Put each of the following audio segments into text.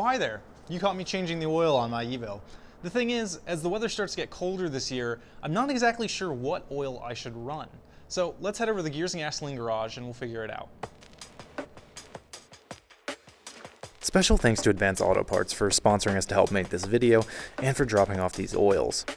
hi there. You caught me changing the oil on my Evo. The thing is, as the weather starts to get colder this year, I'm not exactly sure what oil I should run. So let's head over to the Gears and Gasoline garage and we'll figure it out. Special thanks to Advanced Auto Parts for sponsoring us to help make this video and for dropping off these oils.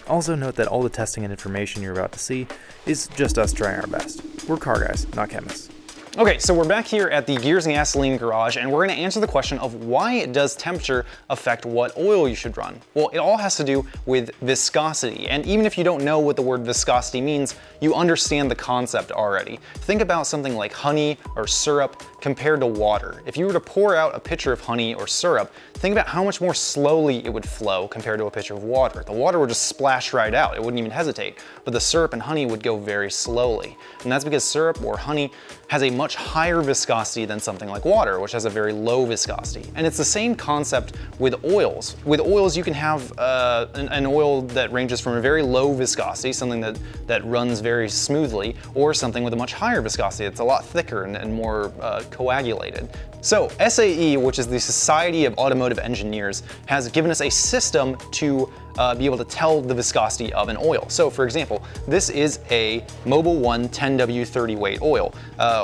Also note that all the testing and information you're about to see is just us trying our best. We're car guys, not chemists. Okay, so we're back here at the Gears and Gasoline garage and we're going to answer the question of why does temperature affect what oil you should run? Well, it all has to do with viscosity, and even if you don't know what the word viscosity means, you understand the concept already. Think about something like honey or syrup compared to water. If you were to pour out a pitcher of honey or syrup, think about how much more slowly it would flow compared to a pitcher of water. The water would just splash right out, it wouldn't even hesitate, but the syrup and honey would go very slowly. And that's because syrup or honey has a much higher viscosity than something like water, which has a very low viscosity. And it's the same concept with oils. With oils, you can have an oil that ranges from a very low viscosity, something that runs very smoothly, or something with a much higher viscosity. It's a lot thicker and more coagulated. So SAE, which is the Society of Automotive Engineers, has given us a system to be able to tell the viscosity of an oil. So for example, this is a Mobil 1 10W30 weight oil,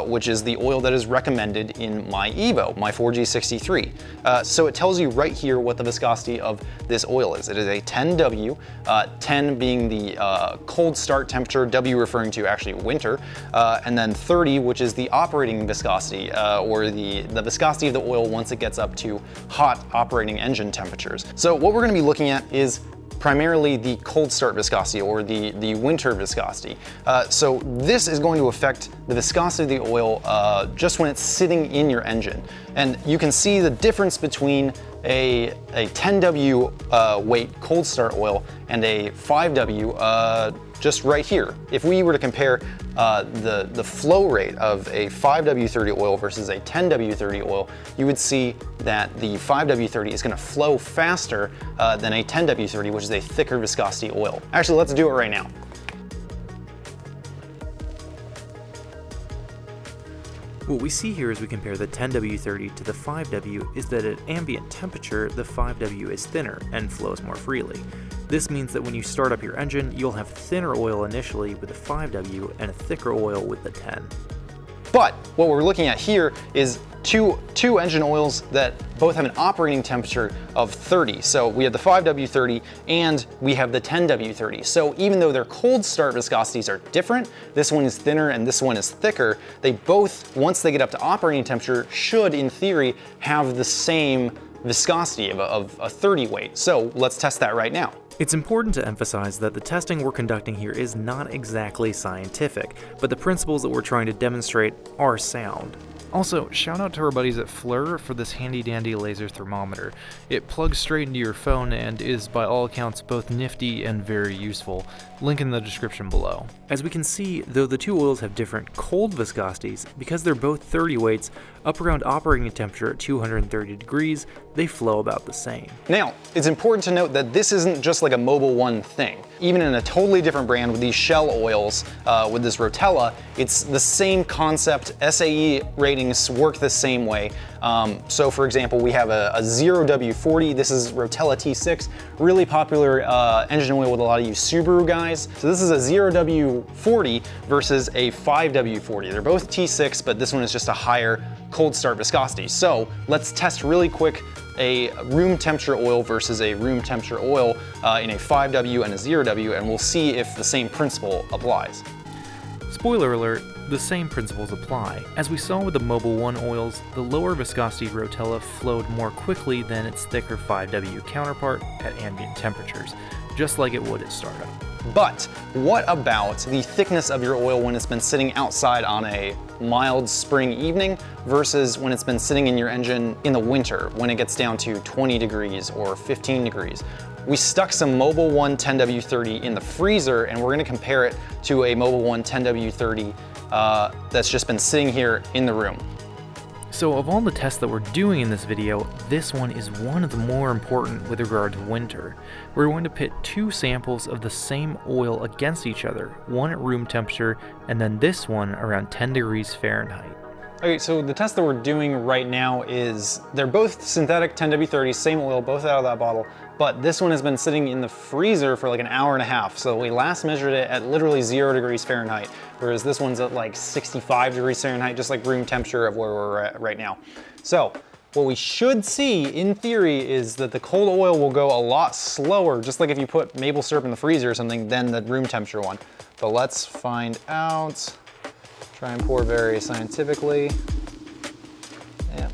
which is the oil that is recommended in my Evo, my 4G63. So it tells you right here what the viscosity of this oil is. It is a 10W, 10 being the cold start temperature, W referring to actually winter, and then 30, which is the operating viscosity, or the viscosity of the oil once it gets up to hot operating engine temperatures. So what we're going to be looking at is primarily the cold start viscosity, or the winter viscosity. So this is going to affect the viscosity of the oil just when it's sitting in your engine. And you can see the difference between a 10W weight cold start oil and a 5W just right here. If we were to compare the flow rate of a 5W30 oil versus a 10W30 oil, you would see that the 5W30 is going to flow faster than a 10W30, which is a thicker viscosity oil. Actually, let's do it right now. What we see here as we compare the 10W30 to the 5W is that at ambient temperature, the 5W is thinner and flows more freely. This means that when you start up your engine, you'll have thinner oil initially with the 5W and a thicker oil with the 10. But what we're looking at here is two engine oils that both have an operating temperature of 30. So we have the 5W30 and we have the 10W30. So even though their cold start viscosities are different, this one is thinner and this one is thicker, they both, once they get up to operating temperature, should in theory have the same viscosity of a 30 weight. So let's test that right now. It's important to emphasize that the testing we're conducting here is not exactly scientific, but the principles that we're trying to demonstrate are sound. Also, shout out to our buddies at Flir for this handy dandy laser thermometer. It plugs straight into your phone and is by all accounts both nifty and very useful. Link in the description below. As we can see, though the two oils have different cold viscosities, because they're both 30 weights, up around operating temperature at 230 degrees, they flow about the same. Now, it's important to note that this isn't just like a Mobil 1 thing. Even in a totally different brand with these Shell oils, with this Rotella, it's the same concept. SAE ratings work the same way. So for example, we have a 0W40, this is Rotella T6, really popular engine oil with a lot of you Subaru guys. So this is a 0W40 versus a 5W40. They're both T6, but this one is just a higher cold start viscosity. So let's test really quick a room temperature oil versus a room temperature oil in a 5W and a 0W, and we'll see if the same principle applies. Spoiler alert, the same principles apply. As we saw with the Mobil 1 oils, the lower viscosity Rotella flowed more quickly than its thicker 5W counterpart at ambient temperatures, just like it would at startup. But what about the thickness of your oil when it's been sitting outside on a mild spring evening versus when it's been sitting in your engine in the winter when it gets down to 20 degrees or 15 degrees? We stuck some Mobil 1 10W30 in the freezer and we're going to compare it to a Mobil 1 10W30 that's just been sitting here in the room. So of all the tests that we're doing in this video, this one is one of the more important with regard to winter. We're going to pit two samples of the same oil against each other, one at room temperature and then this one around 10 degrees Fahrenheit. Okay, so the test that we're doing right now is, they're both synthetic 10W30, same oil, both out of that bottle, but this one has been sitting in the freezer for like an hour and a half. So we last measured it at literally 0 degrees Fahrenheit, whereas this one's at like 65 degrees Fahrenheit, just like room temperature of where we're at right now. So what we should see in theory is that the cold oil will go a lot slower, just like if you put maple syrup in the freezer or something, than the room temperature one. But let's find out. Try and pour very scientifically. Yeah.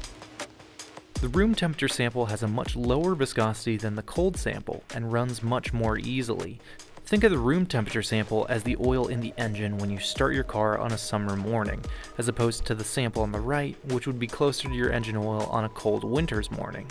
The room temperature sample has a much lower viscosity than the cold sample and runs much more easily. Think of the room temperature sample as the oil in the engine when you start your car on a summer morning, as opposed to the sample on the right, which would be closer to your engine oil on a cold winter's morning.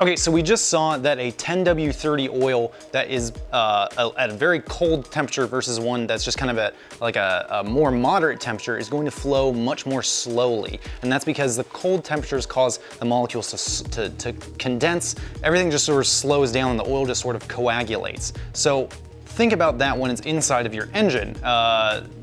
Okay, so we just saw that a 10W30 oil that is at a very cold temperature versus one that's just kind of at like a more moderate temperature is going to flow much more slowly. And that's because the cold temperatures cause the molecules to condense. Everything just sort of slows down and the oil just sort of coagulates. So think about that when it's inside of your engine.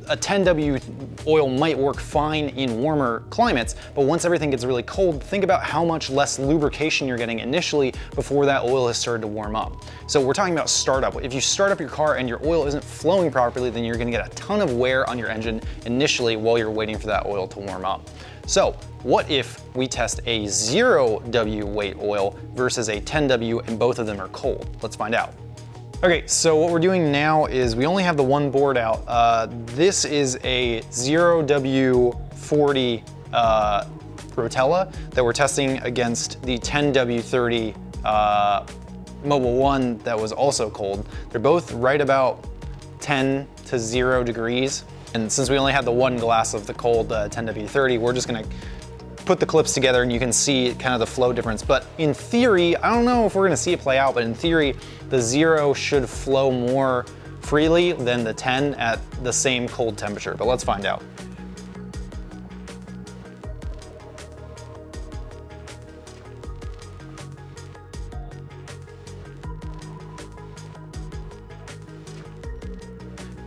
A 10W oil might work fine in warmer climates, but once everything gets really cold, think about how much less lubrication you're getting initially before that oil has started to warm up. So we're talking about startup. If you start up your car and your oil isn't flowing properly, then you're gonna get a ton of wear on your engine initially while you're waiting for that oil to warm up. So what if we test a 0W weight oil versus a 10W and both of them are cold? Let's find out. Okay, so what we're doing now is we only have the one board out. This is a 0W40 Rotella that we're testing against the 10W30 Mobile 1 that was also cold. They're both right about 10 to 0 degrees. And since we only had the one glass of the cold 10W30, we're just gonna put the clips together and you can see kind of the flow difference. But in theory, I don't know if we're gonna see it play out, but in theory, the 0 should flow more freely than the 10 at the same cold temperature, but let's find out.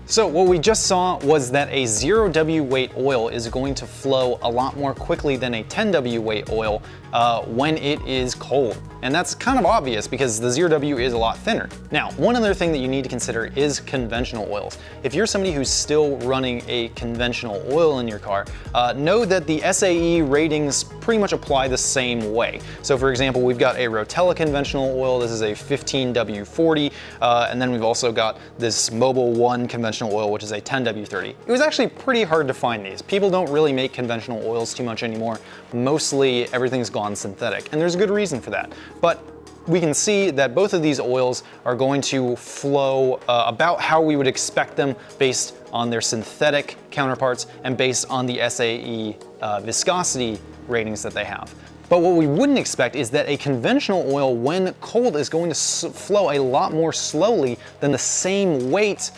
So what we just saw was that a 0W weight oil is going to flow a lot more quickly than a 10W weight oil when it is cold. And that's kind of obvious because the 0W is a lot thinner. Now, one other thing that you need to consider is conventional oils. If you're somebody who's still running a conventional oil in your car, know that the SAE ratings pretty much apply the same way. So for example, we've got a Rotella conventional oil. This is a 15W40. And then we've also got this Mobile 1 conventional oil, which is a 10W30. It was actually pretty hard to find these. People don't really make conventional oils too much anymore. Mostly everything's gone synthetic, and there's a good reason for that. But we can see that both of these oils are going to flow about how we would expect them based on their synthetic counterparts and based on the SAE viscosity ratings that they have. But what we wouldn't expect is that a conventional oil, when cold, is going to flow a lot more slowly than the same weight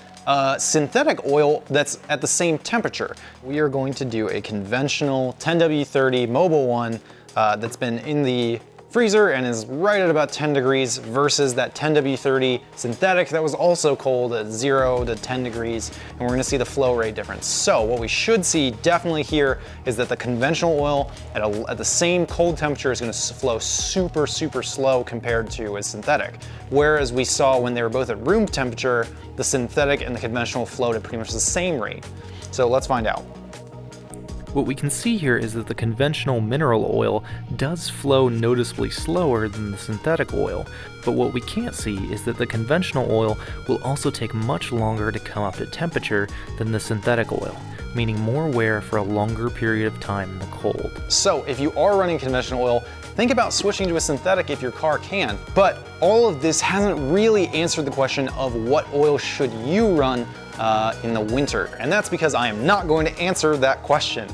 synthetic oil that's at the same temperature. We are going to do a conventional 10W30 Mobile 1 that's been in the freezer and is right at about 10 degrees versus that 10W30 synthetic that was also cold at 0 to 10 degrees, and we're gonna see the flow rate difference. So what we should see definitely here is that the conventional oil at the same cold temperature is gonna flow super, super slow compared to a synthetic. Whereas we saw when they were both at room temperature, the synthetic and the conventional flowed at pretty much the same rate. So let's find out. What we can see here is that the conventional mineral oil does flow noticeably slower than the synthetic oil, but what we can't see is that the conventional oil will also take much longer to come up to temperature than the synthetic oil, meaning more wear for a longer period of time in the cold. So if you are running conventional oil, think about switching to a synthetic if your car can. But all of this hasn't really answered the question of what oil should you run in the winter. And that's because I am not going to answer that question.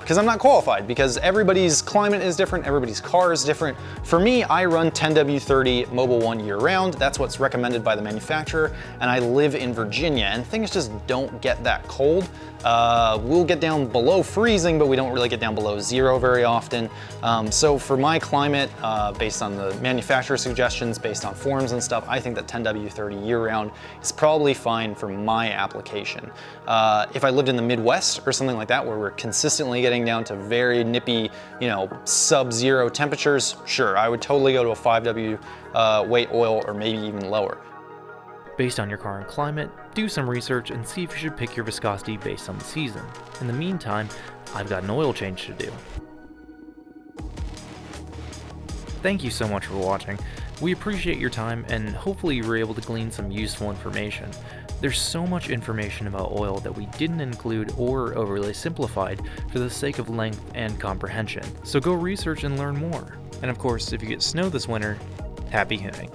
because I'm not qualified, because everybody's climate is different, everybody's car is different. For me, I run 10W30 Mobil 1 year round. That's what's recommended by the manufacturer, and I live in Virginia, and things just don't get that cold. We'll get down below freezing, but we don't really get down below 0 very often. So for my climate, based on the manufacturer suggestions, based on forums and stuff, I think that 10W30 year round is probably fine for my application. If I lived in the Midwest or something like that, where we're consistently getting down to very nippy, sub-zero temperatures, sure, I would totally go to a 5W weight oil, or maybe even lower. Based on your car and climate, do some research and see if you should pick your viscosity based on the season. In the meantime, I've got an oil change to do. Thank you so much for watching. We appreciate your time, and hopefully you were able to glean some useful information. There's so much information about oil that we didn't include or overly simplified for the sake of length and comprehension. So go research and learn more. And of course, if you get snow this winter, happy hitting.